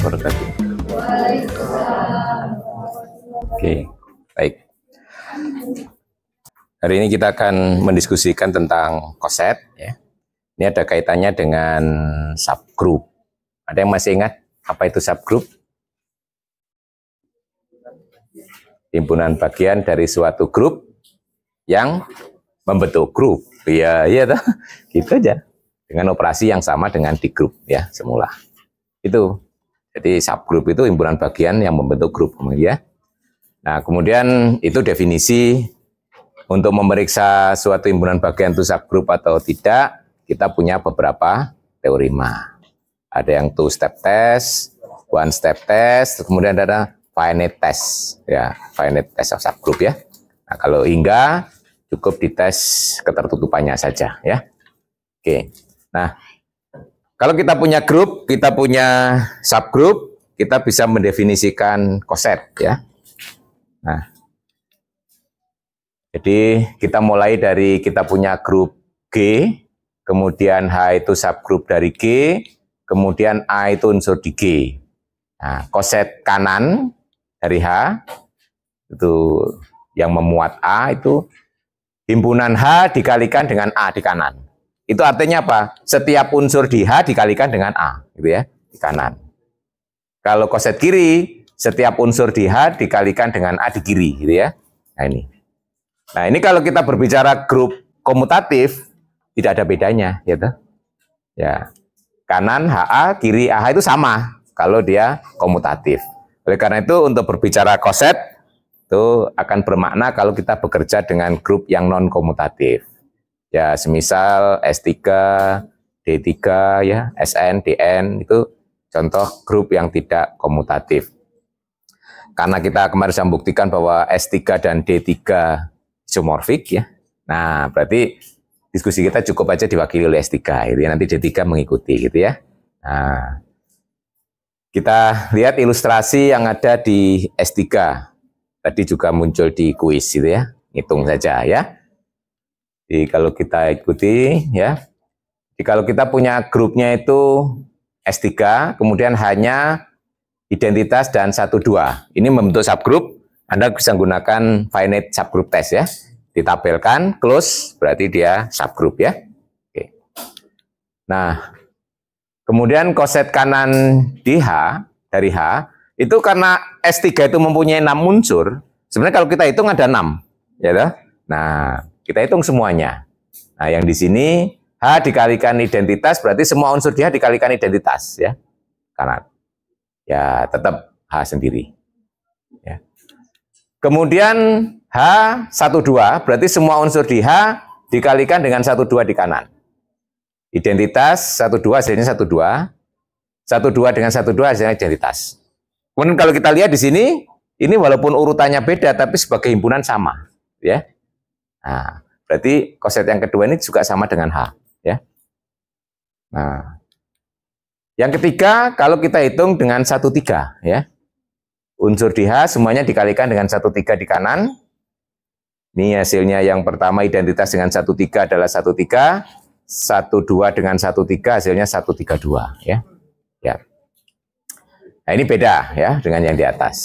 wabarakatuh. Oke, baik. Hari ini kita akan mendiskusikan tentang koset. Ya. Ini ada kaitannya dengan subgroup. Ada yang masih ingat apa itu subgroup? Himpunan bagian dari suatu grup yang membentuk grup. Iya, iya toh. Gitu aja. Dengan operasi yang sama dengan di grup ya semula. Itu. Jadi subgroup itu himpunan bagian yang membentuk grup ya. Nah, kemudian itu definisi untuk memeriksa suatu himpunan bagian itu subgroup atau tidak, kita punya beberapa teorema. Ada yang two step test, one step test, kemudian ada finite test ya, finite test of subgroup ya. Nah, kalau hingga cukup dites ketertutupannya saja ya. Oke. Nah, kalau kita punya grup, kita punya subgroup, kita bisa mendefinisikan koset ya. Nah, jadi kita mulai dari kita punya grup G, kemudian H itu subgroup dari G, kemudian A itu unsur di G. Nah, koset kanan dari H itu yang memuat A itu himpunan H dikalikan dengan A di kanan. Itu artinya apa? Setiap unsur di H dikalikan dengan A, gitu ya, di kanan. Kalau koset kiri, setiap unsur di H dikalikan dengan A di kiri, gitu ya. Nah ini. Nah ini kalau kita berbicara grup komutatif, tidak ada bedanya, gitu. Ya, kanan HA, kiri AH itu sama kalau dia komutatif. Oleh karena itu untuk berbicara koset itu akan bermakna kalau kita bekerja dengan grup yang non komutatif. Ya, semisal S3, D3 ya, SN, DN itu contoh grup yang tidak komutatif. Karena kita kemarin saya membuktikan bahwa S3 dan D3 isomorfik ya. Nah, berarti diskusi kita cukup aja diwakili oleh S3 gitu ya. Nanti D3 mengikuti gitu ya. Nah, kita lihat ilustrasi yang ada di S3. Tadi juga muncul di kuis gitu ya. Hitung saja ya. Jadi kalau kita ikuti ya. Jadi kalau kita punya grupnya itu S3, kemudian hanya identitas dan 1, 2. Ini membentuk subgroup, Anda bisa menggunakan finite subgroup test ya. Ditabelkan, close, berarti dia subgroup ya. Oke. Nah, kemudian koset kanan di H, dari H, itu karena S3 itu mempunyai 6 unsur, sebenarnya kalau kita hitung ada 6. Ya toh? Nah, kita hitung semuanya. Nah, yang di sini H dikalikan identitas, berarti semua unsur di H dikalikan identitas ya. Kanan. Ya, tetap H sendiri. Ya. Kemudian H 1, 2, berarti semua unsur di H dikalikan dengan 1, 2 di kanan. Identitas 1, 2 hasilnya 1, 2. 1, 2 dengan 1, 2 hasilnya identitas. Kemudian kalau kita lihat di sini, ini walaupun urutannya beda, tapi sebagai himpunan sama. Ya. Nah, berarti koset yang kedua ini juga sama dengan H. Ya. Nah, yang ketiga, kalau kita hitung dengan 1, 3, ya. Unsur di H semuanya dikalikan dengan 1, 3 di kanan. Ini hasilnya yang pertama identitas dengan 1, 3 adalah 1, 3. 1, 2 dengan 1, 3 hasilnya 1, 3, 2. Ya. Ya. Nah ini beda ya dengan yang di atas.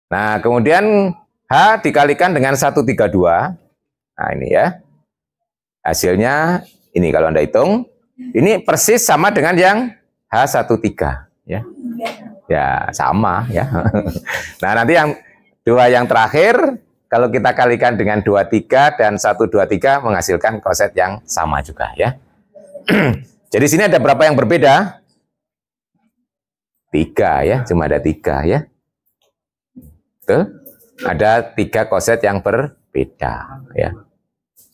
Nah kemudian H dikalikan dengan 1, 3, 2. Nah ini ya. Hasilnya ini kalau Anda hitung. Ini persis sama dengan yang H13 ya. Ya, sama ya. Nah, nanti yang 2 yang terakhir kalau kita kalikan dengan 23 dan 123 menghasilkan koset yang sama juga ya. Jadi sini ada berapa yang berbeda? 3 ya, cuma ada 3 ya. Tuh, ada 3 koset yang berbeda ya.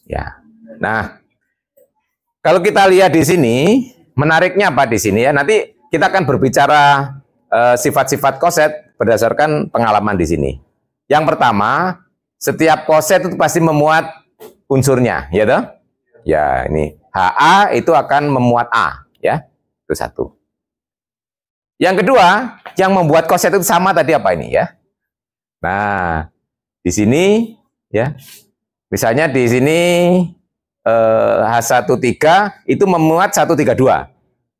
Ya. Nah, kalau kita lihat di sini, menariknya apa di sini ya? Nanti kita akan berbicara sifat-sifat koset berdasarkan pengalaman di sini. Yang pertama, setiap koset itu pasti memuat unsurnya, ya toh? Ya, ini HA itu akan memuat A, ya. Itu 1. Yang kedua, yang membuat koset itu sama tadi apa ini ya? Nah, di sini ya. Misalnya di sini H13 itu memuat 132.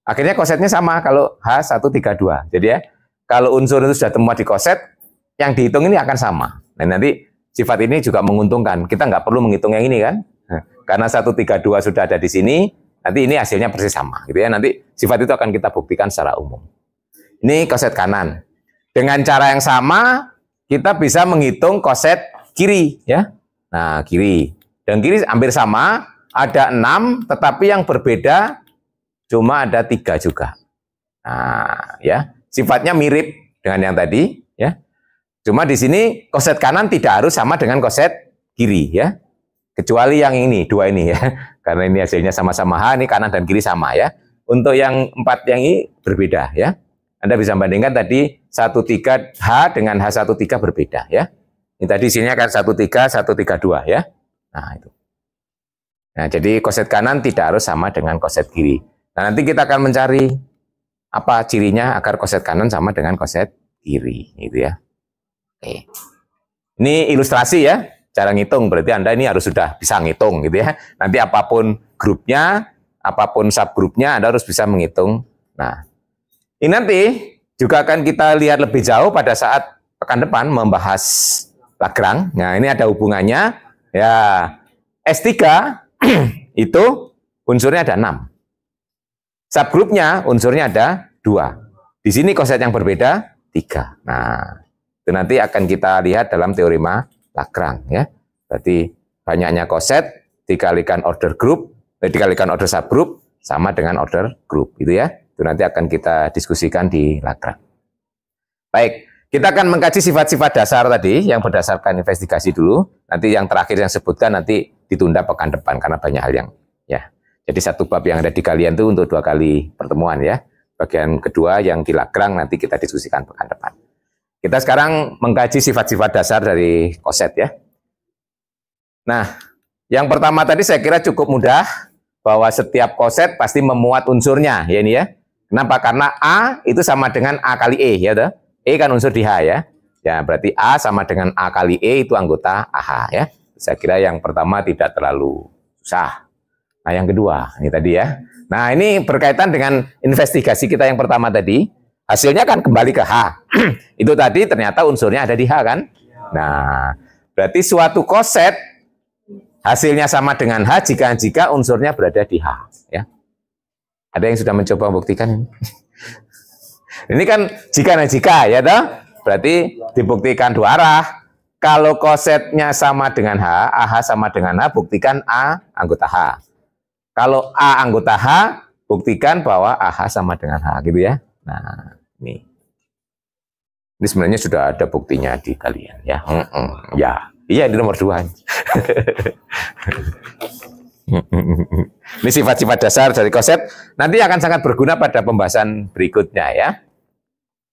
Akhirnya kosetnya sama kalau H132. Jadi ya, kalau unsur itu sudah temuan di koset, yang dihitung ini akan sama. Nah, nanti sifat ini juga menguntungkan. Kita nggak perlu menghitung yang ini kan. Karena 132 sudah ada di sini, nanti ini hasilnya persis sama. Gitu ya. Nanti sifat itu akan kita buktikan secara umum. Ini koset kanan. Dengan cara yang sama, kita bisa menghitung koset kiri. Ya. Nah, kiri. Dan kiri hampir sama, ada 6, tetapi yang berbeda cuma ada 3 juga. Nah, ya, sifatnya mirip dengan yang tadi, ya. Cuma di sini koset kanan tidak harus sama dengan koset kiri, ya. Kecuali yang ini, 2 ini ya. Karena ini hasilnya sama-sama H, ini kanan dan kiri sama ya. Untuk yang 4 yang ini berbeda ya. Anda bisa bandingkan tadi 13H dengan H13 berbeda ya. Ini tadi isinya kan 13, 132 ya. Nah, itu. Nah, jadi koset kanan tidak harus sama dengan koset kiri. Nah, nanti kita akan mencari apa cirinya agar koset kanan sama dengan koset kiri, gitu ya. Oke. Ini ilustrasi ya, cara ngitung. Berarti Anda ini harus sudah bisa ngitung, gitu ya. Nanti apapun grupnya, apapun subgrupnya, Anda harus bisa menghitung. Nah, ini nanti juga akan kita lihat lebih jauh pada saat pekan depan membahas Lagrange. Nah, ini ada hubungannya. Ya, S3 itu unsurnya ada 6. Subgrupnya unsurnya ada 2. Di sini koset yang berbeda 3. Nah, itu nanti akan kita lihat dalam teorema Lagrange ya. Berarti banyaknya koset dikalikan order group, dikalikan order subgroup sama dengan order group gitu ya. Itu nanti akan kita diskusikan di Lagrange. Baik, kita akan mengkaji sifat-sifat dasar tadi yang berdasarkan investigasi dulu. Nanti yang terakhir yang sebutkan nanti ditunda pekan depan karena banyak hal yang ya. Jadi satu bab yang ada di kalian itu untuk 2 kali pertemuan ya. Bagian kedua yang di Lagrange nanti kita diskusikan pekan depan. Kita sekarang mengkaji sifat-sifat dasar dari koset ya. Nah, yang pertama tadi saya kira cukup mudah bahwa setiap koset pasti memuat unsurnya ya ini ya. Kenapa? Karena A itu sama dengan A kali E ya toh. E kan unsur di H ya. Ya, berarti A sama dengan A kali E itu anggota AH ya. Saya kira yang pertama tidak terlalu susah. Nah, yang kedua, ini tadi ya. Nah, ini berkaitan dengan investigasi kita yang pertama tadi. Hasilnya kan kembali ke H. Itu tadi ternyata unsurnya ada di H kan? Nah, berarti suatu koset hasilnya sama dengan H jika unsurnya berada di H. Ya. Ada yang sudah mencoba membuktikan ini? Ini kan jika dan jika ya toh? Berarti dibuktikan 2 arah. Kalau kosetnya sama dengan H, AH sama dengan H, buktikan A anggota H. Kalau A anggota H, buktikan bahwa AH sama dengan H, gitu ya. Nah, ini sebenarnya sudah ada buktinya di kalian, ya. Ya, iya di nomor 2. Ini sifat-sifat dasar dari koset. Nanti akan sangat berguna pada pembahasan berikutnya, ya.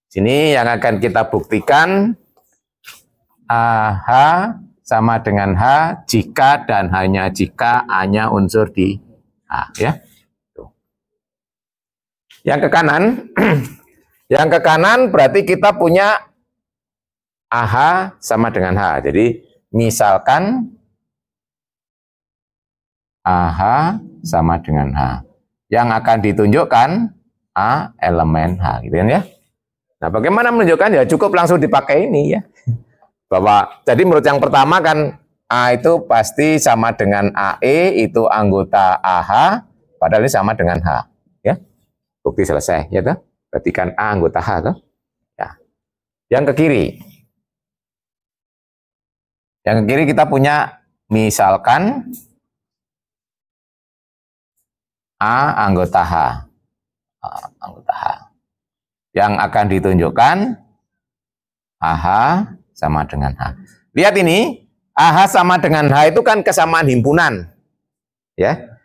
Sini yang akan kita buktikan AH sama dengan H jika dan hanya jika A-nya unsur di ya. Tuh. Yang ke kanan, yang ke kanan berarti kita punya AH sama dengan H. Jadi misalkan AH sama dengan H. Yang akan ditunjukkan A elemen H, gitu kan ya. Nah, bagaimana menunjukkan? Ya cukup langsung dipakai ini ya. Bahwa jadi menurut yang pertama kan A itu pasti sama dengan AE, itu anggota AH, padahal ini sama dengan H. Ya, bukti selesai, ya toh? Berarti kan A anggota H, toh? Ya. Yang ke kiri. Yang ke kiri kita punya, misalkan A anggota H. Anggota H. Yang akan ditunjukkan AH sama dengan H. Lihat ini. AH sama dengan H itu kan kesamaan himpunan. Ya.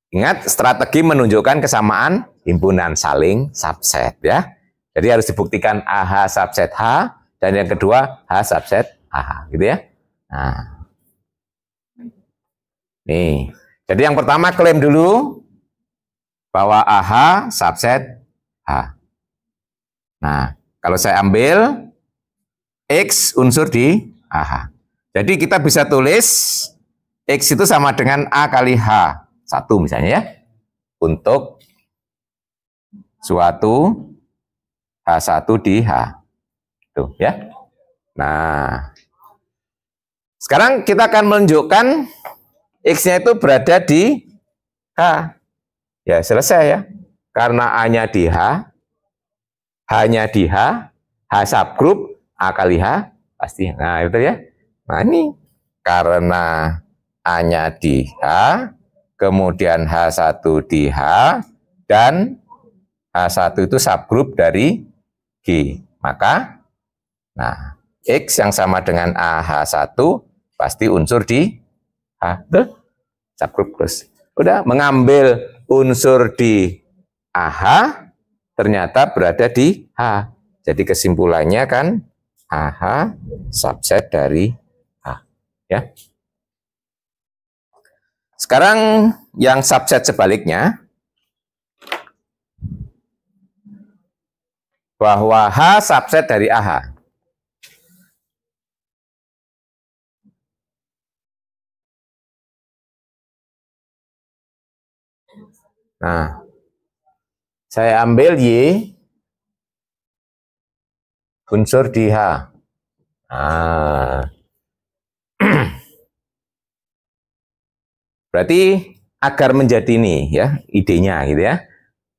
Ingat, strategi menunjukkan kesamaan himpunan saling subset ya. Jadi harus dibuktikan AH subset H dan yang kedua H subset AH, gitu ya. Nah. Nih. Jadi yang pertama klaim dulu bahwa AH subset H. Nah, kalau saya ambil X unsur di AH. Jadi kita bisa tulis X itu sama dengan A kali H1 misalnya ya. Untuk suatu H1 di H. Tuh ya. Nah, sekarang kita akan menunjukkan X-nya itu berada di H. Ya, selesai ya. Karena A-nya di H, H-nya di H, H subgroup, A kali H, pasti. Nah, itu ya. Nah, ini karena A-nya di H, kemudian H1 di H, dan H1 itu subgroup dari G. Maka, nah, X yang sama dengan AH1 pasti unsur di H. Betul? Subgroup terus. Udah, mengambil unsur di AH, ternyata berada di H. Jadi kesimpulannya kan AH subset dari H. Ya. Sekarang yang subset sebaliknya, bahwa H subset dari AH. Nah, saya ambil Y, unsur di H. Nah, berarti agar menjadi ini ya, idenya gitu ya.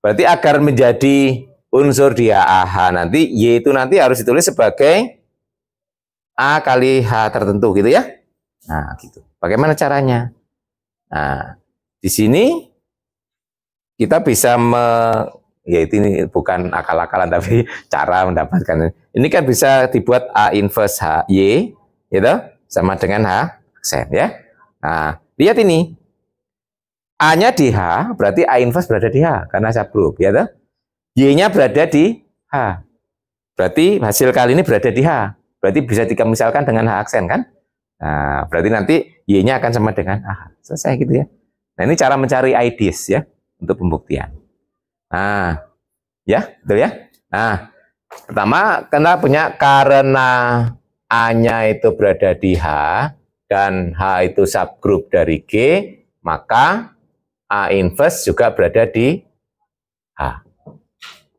Berarti agar menjadi unsur di AH nanti, Y itu nanti harus ditulis sebagai A kali H tertentu gitu ya. Nah, gitu. Bagaimana caranya? Nah, di sini kita bisa ya ini bukan akal-akalan tapi cara mendapatkan. Ini kan bisa dibuat A inverse H Y gitu sama dengan H aksen ya. Nah, lihat ini. A-nya di H, berarti A inverse berada di H karena subgroup ya toh. Y-nya berada di H. Berarti hasil kali ini berada di H. Berarti bisa dimisalkan dengan H aksen kan? Nah, berarti nanti Y-nya akan sama dengan AH. Selesai gitu ya. Nah, ini cara mencari IDs ya untuk pembuktian. Nah, ya, betul ya. Nah, pertama kita punya karena A-nya itu berada di H dan H itu subgroup dari G, maka A inverse juga berada di H.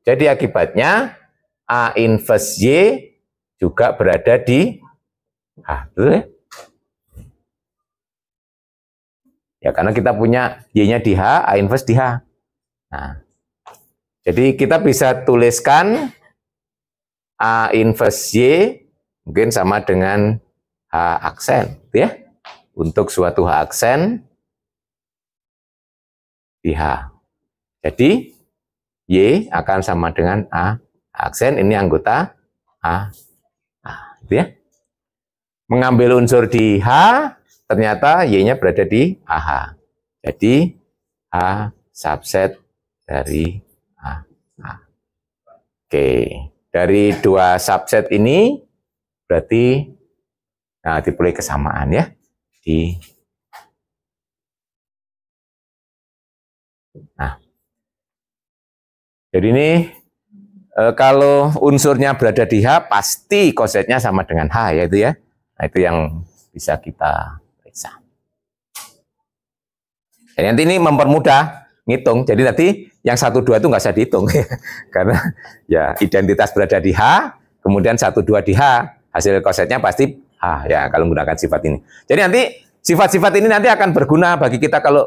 Jadi akibatnya A inverse Y juga berada di H. Betul ya? Ya, karena kita punya Y-nya di H, A inverse di H. Nah, jadi kita bisa tuliskan A inverse Y mungkin sama dengan H aksen, gitu ya. Untuk suatu H aksen di H. Jadi, Y akan sama dengan A aksen, ini anggota A. Gitu ya. Mengambil unsur di H, ternyata Y-nya berada di AH. Jadi, H subset dari A. Oke, dari dua subset ini, berarti, nah, dipilih kesamaan ya. Nah, jadi ini, kalau unsurnya berada di H, pasti kosetnya sama dengan H, ya itu ya. Nah, itu yang bisa kita periksa. Jadi nanti ini mempermudah ngitung. Jadi nanti yang 1, 2 itu nggak usah dihitung. Karena ya identitas berada di H, kemudian 1, 2 di H, hasil kosetnya pasti H ya kalau menggunakan sifat ini. Jadi nanti sifat-sifat ini nanti akan berguna bagi kita kalau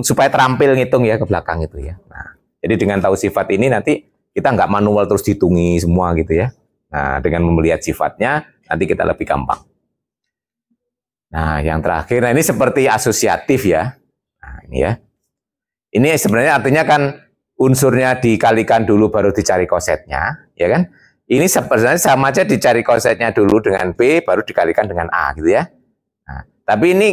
supaya terampil ngitung ya ke belakang itu ya. Nah, jadi dengan tahu sifat ini nanti kita nggak manual terus dihitungi semua gitu ya. Nah, dengan melihat sifatnya nanti kita lebih gampang. Nah, yang terakhir, nah ini seperti asosiatif ya. Nah, ini ya. Ini sebenarnya artinya kan unsurnya dikalikan dulu baru dicari kosetnya, ya kan? Ini sebenarnya sama aja dicari kosetnya dulu dengan B baru dikalikan dengan A gitu ya. Nah, tapi ini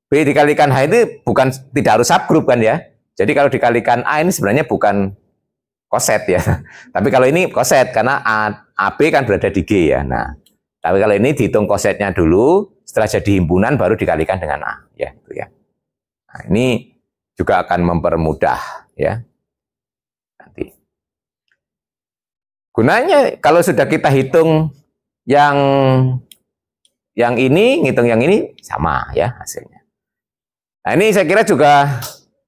B dikalikan H itu bukan tidak harus subgroup kan ya. Jadi kalau dikalikan A ini sebenarnya bukan koset ya. Tapi kalau ini koset karena AB kan berada di G ya. Nah, tapi kalau ini dihitung kosetnya dulu, setelah jadi himpunan baru dikalikan dengan A ya itu ya. Nah, ini juga akan mempermudah ya. Nanti. Gunanya kalau sudah kita hitung yang ini, ngitung yang ini sama ya hasilnya. Nah, ini saya kira juga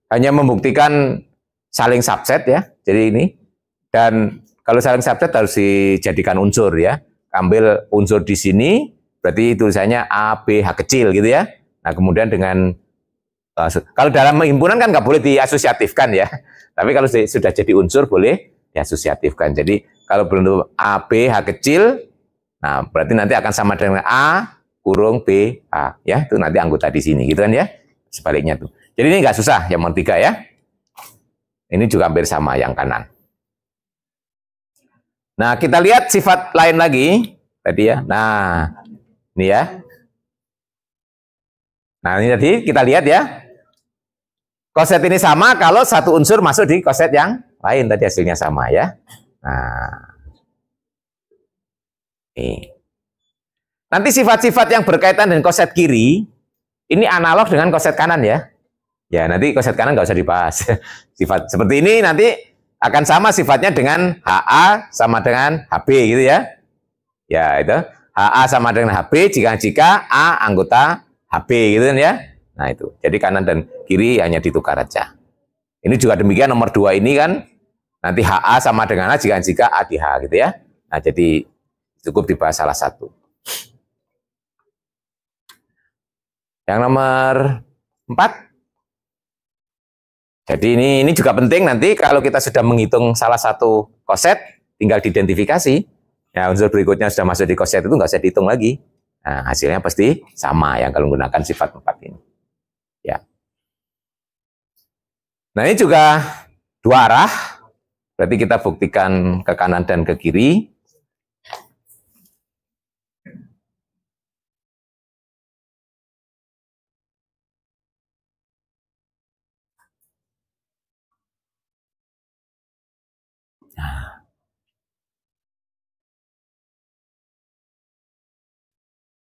hanya membuktikan saling subset ya. Jadi ini, dan kalau saling subset harus dijadikan unsur ya. Ambil unsur di sini, berarti tulisannya A, B, H kecil gitu ya. Nah kemudian dengan, kalau dalam himpunan kan nggak boleh diasosiatifkan ya. Tapi kalau sudah jadi unsur boleh diasosiatifkan. Jadi kalau bentuk A, B, H kecil, nah berarti nanti akan sama dengan A kurung B, H. Ya, itu nanti anggota di sini gitu kan ya. Sebaliknya tuh. Jadi ini nggak susah yang nomor 3 ya. Ini juga hampir sama yang kanan. Nah, kita lihat sifat lain lagi tadi ya. Nah, ini ya. Nah, ini tadi kita lihat ya. Koset ini sama kalau satu unsur masuk di koset yang lain, tadi hasilnya sama ya. Nah, ini. Nanti sifat-sifat yang berkaitan dengan koset kiri, ini analog dengan koset kanan ya. Ya, nanti koset kanan nggak usah dibahas. Sifat seperti ini nanti akan sama sifatnya dengan HA sama dengan HB gitu ya. Ya, itu. HA sama dengan HB jika A anggota HB gitu kan ya. Nah, itu. Jadi kanan dan kiri hanya ditukar aja. Ini juga demikian nomor 2 ini kan nanti HA sama dengan A jika A di H gitu ya. Nah, jadi cukup dibahas salah satu. Yang nomor 4. Jadi ini juga penting nanti kalau kita sudah menghitung salah satu koset, tinggal diidentifikasi. Ya, unsur berikutnya sudah masuk di koset itu nggak usah dihitung lagi. Nah, hasilnya pasti sama yang kalau menggunakan sifat 4 ini. Ya. Nah, ini juga 2 arah. Berarti kita buktikan ke kanan dan ke kiri.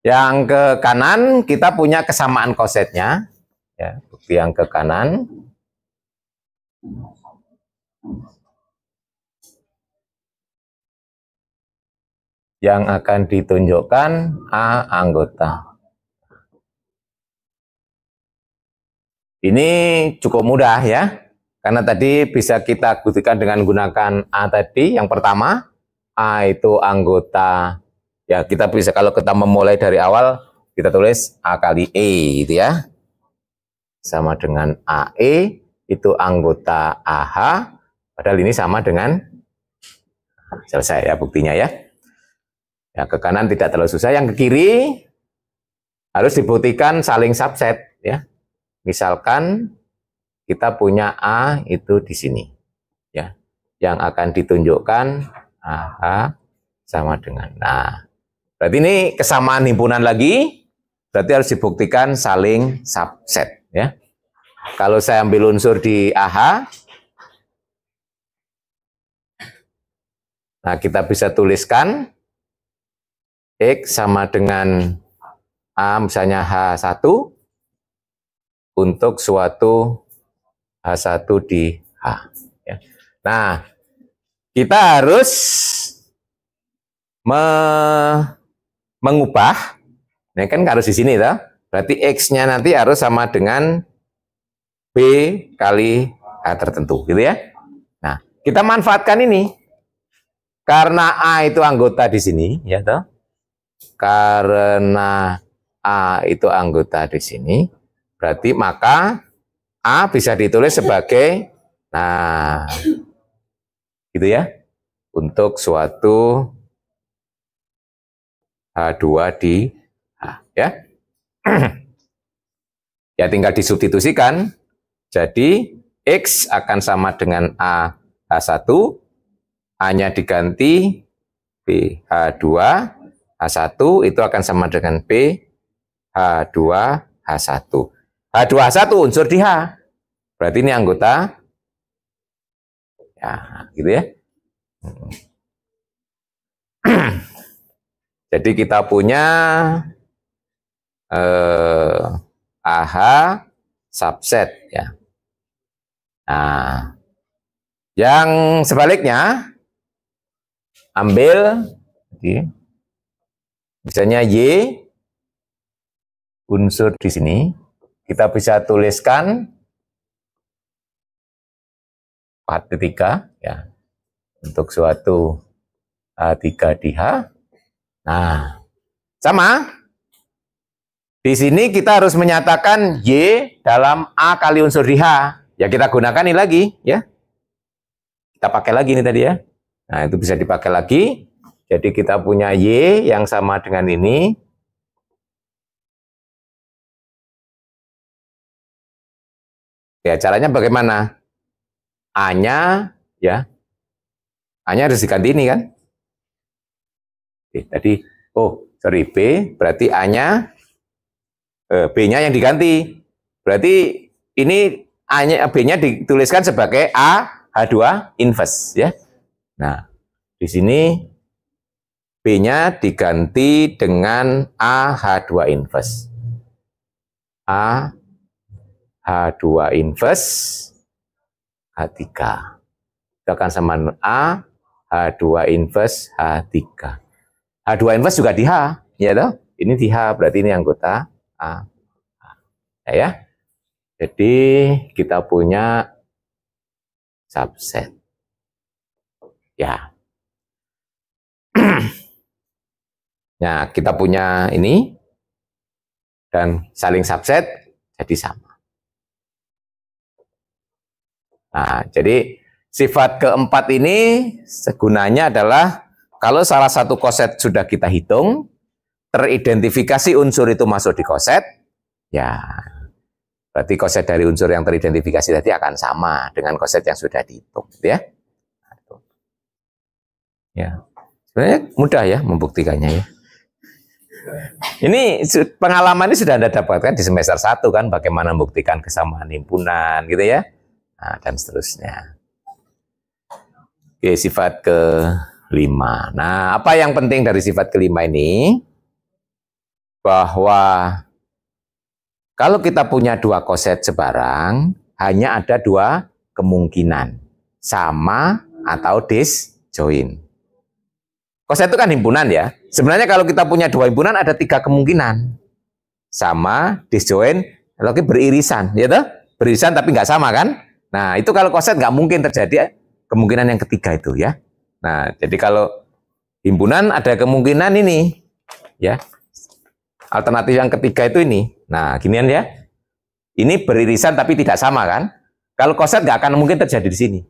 Yang ke kanan kita punya kesamaan kosetnya. Ya, bukti yang ke kanan. Yang akan ditunjukkan A anggota. Ini cukup mudah ya. Karena tadi bisa kita buktikan dengan menggunakan A tadi. Yang pertama, A itu anggota. Ya, kita bisa kalau kita memulai dari awal, kita tulis A kali E gitu ya. Sama dengan AE, itu anggota AH, padahal ini sama dengan, selesai ya buktinya ya. Ya, ke kanan tidak terlalu susah, yang ke kiri harus dibuktikan saling subset ya. Misalkan kita punya A itu di sini ya. Yang akan ditunjukkan AH sama dengan. Nah, berarti ini kesamaan himpunan lagi, berarti harus dibuktikan saling subset ya. Kalau saya ambil unsur di AH, nah kita bisa tuliskan X sama dengan A misalnya H1 untuk suatu H1 di H. Ya. Nah, kita harus mengubah, ini kan harus di sini, toh. Berarti X-nya nanti harus sama dengan B kali A tertentu, gitu ya. Nah, kita manfaatkan ini. Karena A itu anggota di sini, ya toh. Karena A itu anggota di sini, berarti maka A bisa ditulis sebagai, nah, gitu ya, untuk suatu H2 di H, ya. Ya tinggal disubstitusikan, jadi X akan sama dengan A H1, A-nya diganti B H2, H1 itu akan sama dengan B H2 H1. H2H1 unsur di H. Berarti ini anggota. Ya, gitu ya. Jadi kita punya AH subset ya. Nah, yang sebaliknya ambil misalnya Y unsur di sini, kita bisa tuliskan 4 ya. Untuk suatu H3 di H. Nah, sama. Di sini kita harus menyatakan Y dalam A kali unsur di H. Ya kita gunakan ini lagi ya. Kita pakai lagi ini tadi ya. Nah, itu bisa dipakai lagi. Jadi kita punya Y yang sama dengan ini. Ya, caranya bagaimana? A-nya ya. A-nya harus diganti ini kan? Oke, tadi sorry B, berarti A-nya B-nya yang diganti. Berarti ini A-nya B-nya dituliskan sebagai A H2 inverse ya. Nah, di sini B-nya diganti dengan A H2 inverse. A H2 inverse H3. Itu akan sama A H2 inverse H3. H2 inverse juga di H, ya toh? Ini di H, berarti ini anggota A. Ya. Jadi kita punya subset. Ya. Nah, kita punya ini dan saling subset jadi sama. Nah, jadi sifat keempat ini gunanya adalah kalau salah satu koset sudah kita hitung, teridentifikasi unsur itu masuk di koset, ya berarti koset dari unsur yang teridentifikasi tadi akan sama dengan koset yang sudah dihitung, ya. Ya, sebenarnya mudah ya membuktikannya ya. Ini pengalaman ini sudah Anda dapatkan di semester 1 kan, bagaimana membuktikan kesamaan himpunan gitu ya. Nah, dan seterusnya. Oke, sifat ke-5. Nah, apa yang penting dari sifat ke-5 ini? Bahwa kalau kita punya dua koset sebarang, hanya ada dua kemungkinan. Sama atau disjoin. Koset itu kan himpunan ya. Sebenarnya kalau kita punya dua himpunan ada 3 kemungkinan. Sama, disjoin, lagi beririsan. Ya toh? Beririsan tapi nggak sama kan? Nah, itu kalau koset nggak mungkin terjadi kemungkinan yang ketiga itu ya. Nah, jadi kalau himpunan ada kemungkinan ini ya. Alternatif yang ketiga itu ini. Nah, ginian ya. Ini beririsan tapi tidak sama kan? Kalau koset nggak akan mungkin terjadi di sini.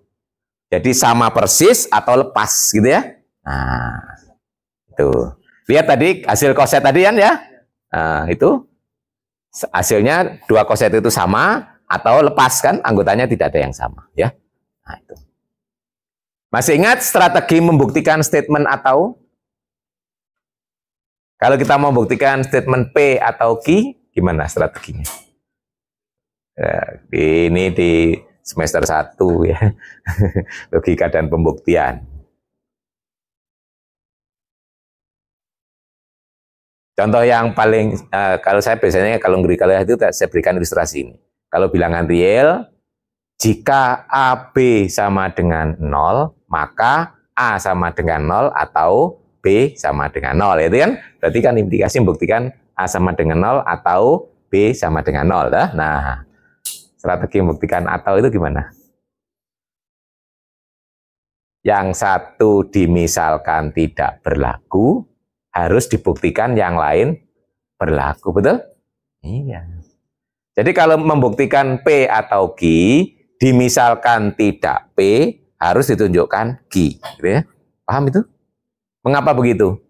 Jadi sama persis atau lepas gitu ya. Nah, itu. Lihat tadi hasil koset tadi kan ya. Nah, itu hasilnya dua koset itu sama atau lepas kan, anggotanya tidak ada yang sama ya. Nah, itu. Masih ingat strategi membuktikan statement atau? Kalau kita mau membuktikan statement P atau Q, gimana strateginya? Ya, ini di semester 1 ya. Logika dan pembuktian. Contoh yang paling kalau saya biasanya kalau beri kalian itu saya berikan ilustrasi ini. Kalau bilangan real, jika AB sama dengan 0, maka A sama dengan 0 atau B sama dengan 0. Itu kan berarti kan implikasi membuktikan A sama dengan 0 atau B sama dengan 0. Nah, strategi membuktikan atau itu gimana? Yang satu dimisalkan tidak berlaku, harus dibuktikan yang lain berlaku, betul? Iya. Jadi kalau membuktikan P atau Q, dimisalkan tidak P, harus ditunjukkan Q. Gitu ya? Paham itu? Mengapa begitu?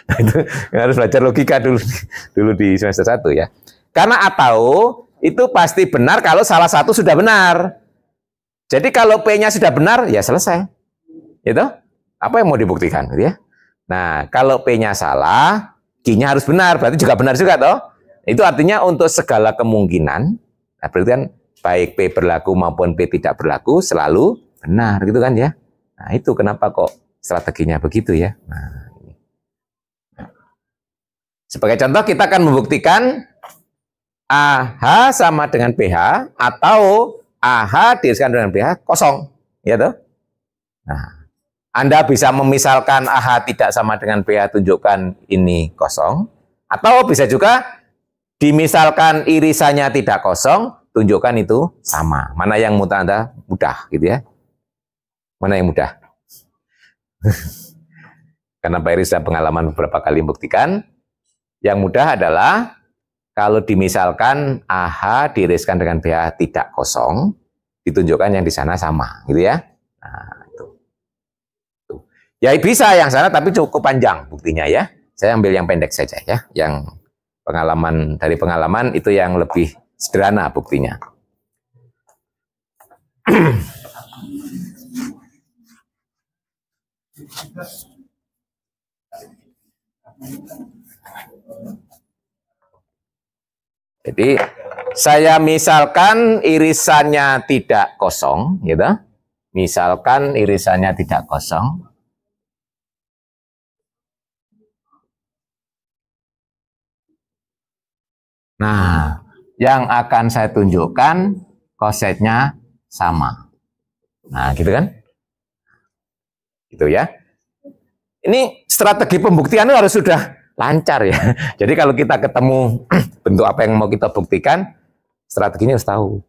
Nah, itu harus belajar logika dulu di semester 1 ya. Karena atau itu pasti benar kalau salah satu sudah benar. Jadi kalau P-nya sudah benar, ya selesai. Itu? Apa yang mau dibuktikan? Gitu ya? Nah, kalau P-nya salah, Q-nya harus benar. Berarti juga benar juga, toh? Itu artinya untuk segala kemungkinan, nah berarti kan baik P berlaku maupun P tidak berlaku selalu benar, gitu kan ya. Nah, itu kenapa kok strateginya begitu ya. Nah, ini. Sebagai contoh kita akan membuktikan AH sama dengan PH atau AH diriskan dengan PH kosong, ya toh? Nah, Anda bisa memisalkan AH tidak sama dengan PH, tunjukkan ini kosong, atau bisa juga dimisalkan irisannya tidak kosong, tunjukkan itu sama. Mana yang menurut Anda mudah gitu ya. Mana yang mudah? Karena Pak Eri sudah pengalaman beberapa kali membuktikan. Yang mudah adalah kalau dimisalkan AH diiriskan dengan BH tidak kosong, ditunjukkan yang di sana sama, gitu ya. Nah, itu. Ya bisa yang sana tapi cukup panjang buktinya ya. Saya ambil yang pendek saja ya, yang pengalaman dari pengalaman itu yang lebih sederhana buktinya. Jadi saya misalkan irisannya tidak kosong, gitu. Misalkan irisannya tidak kosong. Nah, yang akan saya tunjukkan kosetnya sama. Nah, gitu kan? Gitu ya. Ini strategi pembuktian itu harus sudah lancar ya. Jadi kalau kita ketemu bentuk apa yang mau kita buktikan, strateginya harus tahu.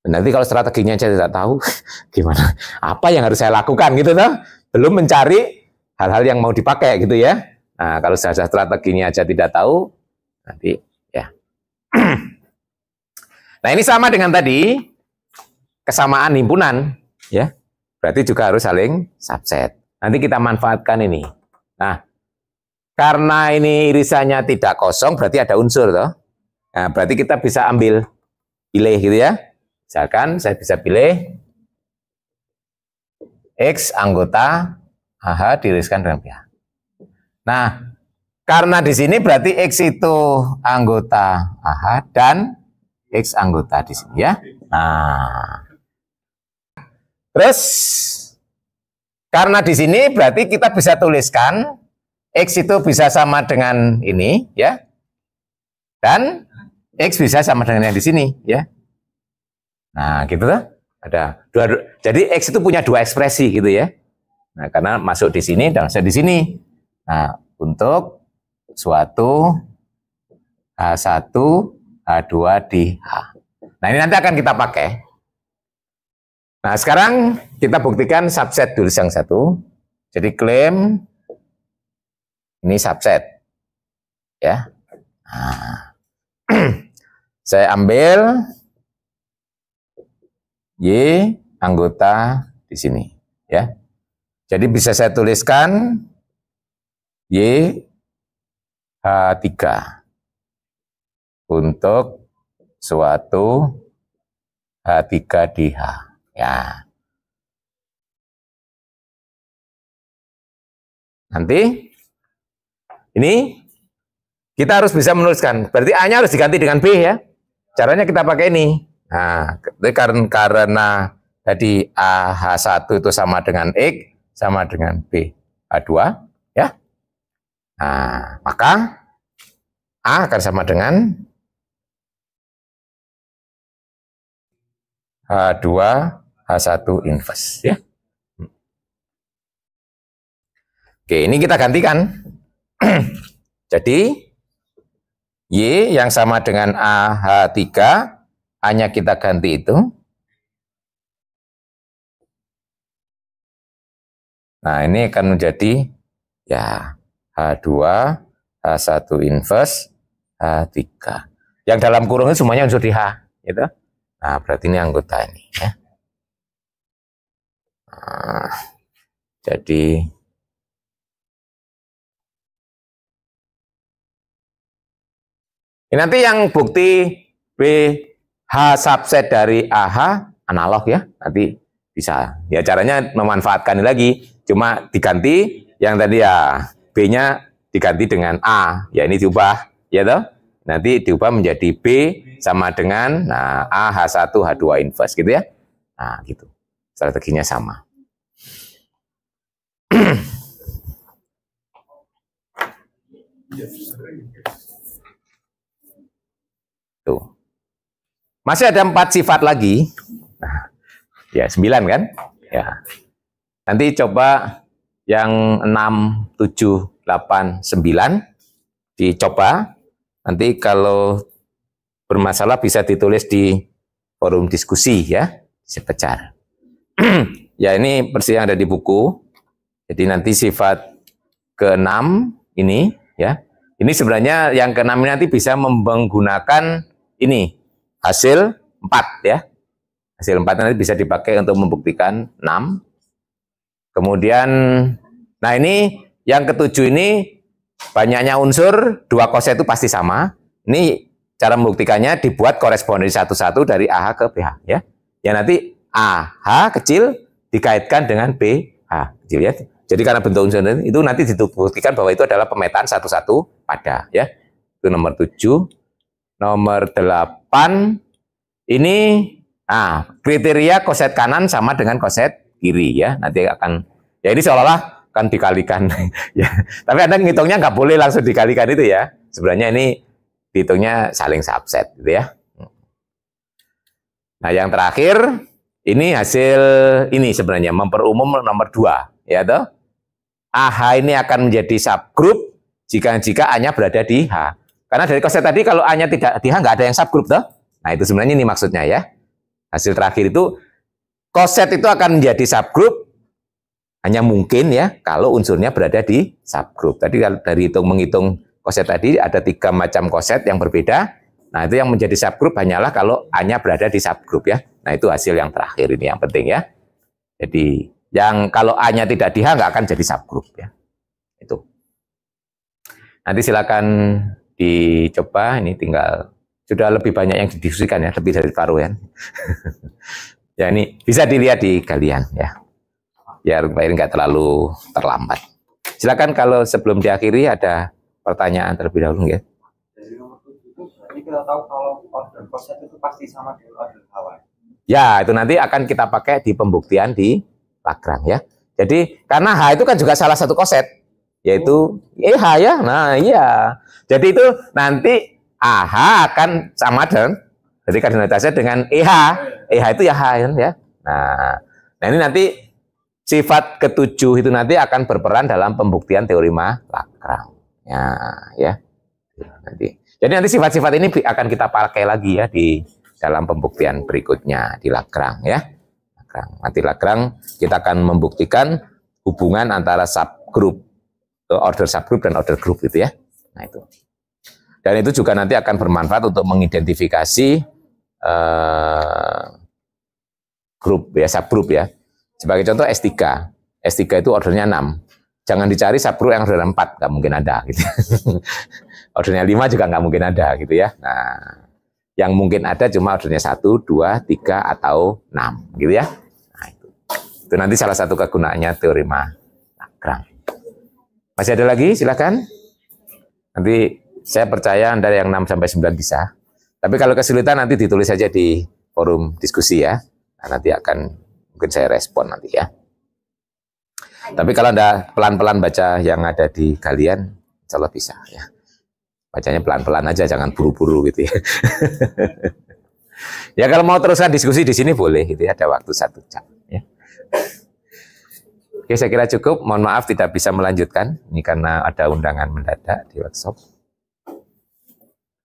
Dan nanti kalau strateginya saya tidak tahu, gimana? Apa yang harus saya lakukan gitu toh? Belum mencari hal-hal yang mau dipakai gitu ya. Nah, kalau saja strateginya aja tidak tahu, nanti ya. Nah, ini sama dengan tadi kesamaan himpunan ya. Berarti juga harus saling subset. Nanti kita manfaatkan ini. Nah, karena ini irisannya tidak kosong, berarti ada unsur toh. Nah, berarti kita bisa ambil pilih gitu ya. Misalkan saya bisa pilih X anggota AH diiriskan dengan BH. Nah, karena di sini berarti X itu anggota AH dan X anggota di sini ya. Nah, terus karena di sini berarti kita bisa tuliskan X itu bisa sama dengan ini ya. Dan X bisa sama dengan yang di sini ya. Nah, gitu tuh. Ada jadi X itu punya dua ekspresi gitu ya. Nah, karena masuk di sini dan masuk di sini. Nah, untuk suatu H1, H2 di H. Nah, ini nanti akan kita pakai. Nah, sekarang kita buktikan subset dulu yang satu. Jadi klaim ini subset. Ya. Nah. Saya ambil Y anggota di sini, ya. Jadi bisa saya tuliskan Y H3 untuk suatu H3 di H, ya. Nanti ini kita harus bisa menuliskan. Berarti A-nya harus diganti dengan B ya. Caranya kita pakai ini. Nah, karena tadi AH1 itu sama dengan X, sama dengan B H2, ya. Nah, maka A akan sama dengan H2 H1 inverse, ya. Oke, ini kita gantikan. Jadi Y yang sama dengan AH3, A-nya kita ganti itu. Nah, ini akan menjadi ya H2, H1 inverse, H3. Yang dalam kurung itu semuanya unsur di H, gitu. Nah, berarti ini anggota ini ya. Nah, jadi ini nanti yang bukti B H subset dari AH analog ya, nanti bisa. Ya caranya memanfaatkan ini lagi, cuma diganti yang tadi ya B-nya diganti dengan A, ya ini diubah, ya toh. Nanti diubah menjadi B sama dengan nah A H1 H2 inverse gitu ya. Nah, gitu. Strateginya sama. Tuh. Masih ada 4 sifat lagi. Nah, ya 9 kan? Ya. Nanti coba yang 6, 7, 8, 9 dicoba. Nanti kalau bermasalah bisa ditulis di forum diskusi ya, sepecar. Ya ini persis yang ada di buku. Jadi nanti sifat ke-6 ini ya. Ini sebenarnya yang ke-6 ini nanti bisa menggunakan ini hasil 4 ya. Hasil 4 nanti bisa dipakai untuk membuktikan 6. Kemudian nah ini yang ke-7 ini banyaknya unsur 2 koset itu pasti sama. Ini cara membuktikannya dibuat korespondensi satu-satu dari AH ke BH ya. Ya nanti AH kecil dikaitkan dengan BH kecil ya. Jadi karena bentuk unsur itu nanti dibuktikan bahwa itu adalah pemetaan satu-satu pada ya. Itu nomor 7. Nomor 8 ini kriteria koset kanan sama dengan koset kiri ya. Nanti akan ya ini seolah-olah akan dikalikan ya. Tapi Anda ngitungnya nggak boleh langsung dikalikan itu ya. Sebenarnya ini dihitungnya saling subset gitu ya. Nah, yang terakhir ini hasil ini sebenarnya memperumum nomor 2 ya toh. AH ini akan menjadi subgroup jika A-nya berada di H. Karena dari koset tadi kalau A-nya tidak di H nggak ada yang subgroup toh. Nah, itu sebenarnya ini maksudnya ya. Hasil terakhir itu koset itu akan menjadi subgroup hanya mungkin ya kalau unsurnya berada di subgroup. Tadi kalau dari menghitung koset tadi ada 3 macam koset yang berbeda. Nah, itu yang menjadi subgroup hanyalah kalau A-nya berada di subgroup ya. Nah, itu hasil yang terakhir ini yang penting ya. Jadi, yang kalau A-nya tidak di H nggak akan jadi subgroup ya. Itu. Nanti silakan dicoba, ini tinggal sudah lebih banyak yang didiskusikan ya, lebih dari paruh ya. Ya, ini bisa dilihat di kalian ya. Biar nggak terlalu terlambat. Silakan kalau sebelum diakhiri ada pertanyaan terlebih dahulu ya. Kita tahu kalau order koset itu pasti sama dengan order Hawaii. Ya, itu nanti akan kita pakai di pembuktian di Lagrange ya. Jadi karena H itu kan juga salah satu koset, yaitu H ya. Nah, iya. Jadi itu nanti AH akan sama dengan jadi kardinalitasnya dengan EH. EH itu ya H ya. Nah ini nanti sifat ke-7 itu nanti akan berperan dalam pembuktian teorema Lagrange. Ya. Nanti. Jadi nanti sifat-sifat ini akan kita pakai lagi ya di dalam pembuktian berikutnya di Lagrange ya. Nanti Lagrange kita akan membuktikan hubungan antara subgroup, order subgroup dan order group gitu ya. Nah itu. Dan itu juga nanti akan bermanfaat untuk mengidentifikasi grup ya, subgroup ya. Sebagai contoh S3. S3 itu ordernya 6. Jangan dicari subgroup yang order 4, nggak mungkin ada gitu. Ordernya 5 juga nggak mungkin ada gitu ya. Nah, yang mungkin ada cuma ordernya 1, 2, 3, atau 6 gitu ya. Nah, itu nanti salah satu kegunaannya teorema Lagrange. Masih ada lagi? Silakan. Nanti saya percaya Anda yang 6 sampai 9 bisa. Tapi kalau kesulitan nanti ditulis saja di forum diskusi ya. Nah, nanti akan mungkin saya respon nanti ya. Tapi kalau Anda pelan-pelan baca yang ada di kalian, insya Allah bisa ya. Bacanya pelan-pelan aja, jangan buru-buru gitu ya. Ya kalau mau teruskan diskusi di sini boleh, gitu ya. Ada waktu 1 jam. Ya. Oke, saya kira cukup. Mohon maaf tidak bisa melanjutkan. Ini karena ada undangan mendadak di workshop.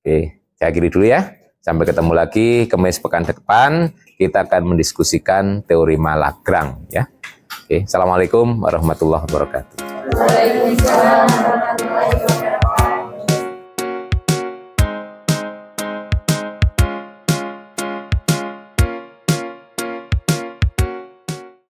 Oke, saya akhiri dulu ya. Sampai ketemu lagi Kamis pekan depan. Kita akan mendiskusikan teorema Lagrange ya. Oke, assalamualaikum warahmatullahi wabarakatuh. Waalaikumsalam warahmatullahi wabarakatuh.